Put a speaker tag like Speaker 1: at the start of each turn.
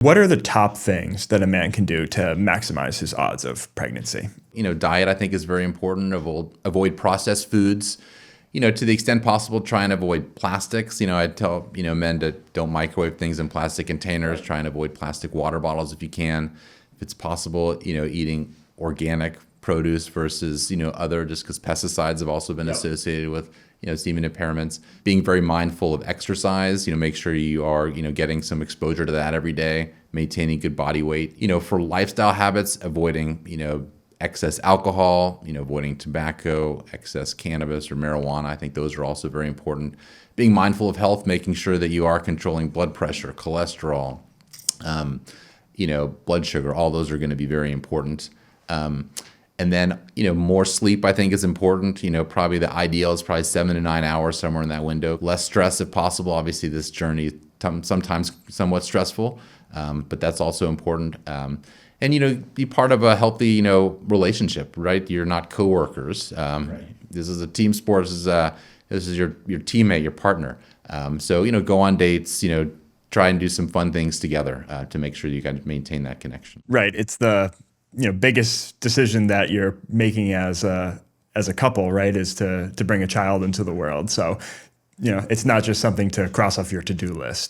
Speaker 1: What are the top things that a man can do to maximize his odds of pregnancy?
Speaker 2: Diet I think is very important. Avoid processed foods. To the extent possible, try and avoid plastics. I tell men to don't microwave things in plastic containers. Try and avoid plastic water bottles if you can. If it's possible, eating organic produce versus other, just because pesticides have also been associated with semen impairments. Being very mindful of exercise. Make sure you are getting some exposure to that every day. Maintaining good body weight. For lifestyle habits, avoiding excess alcohol, avoiding tobacco, excess cannabis or marijuana. I think those are also very important. Being mindful of health, making sure that you are controlling blood pressure, cholesterol, blood sugar. All those are going to be very important. And then, more sleep I think is important. Probably the ideal is probably 7 to 9 hours, somewhere in that window. Less stress if possible. Obviously, this journey is sometimes somewhat stressful, but that's also important. And, be part of a healthy, relationship, right? You're not coworkers. Right. This is a team sport. This is your teammate, your partner. So, go on dates, try and do some fun things together to make sure you can maintain that connection.
Speaker 1: Right. It's the, biggest decision that you're making as a couple, right, is to bring a child into the world. So, it's not just something to cross off your to-do list.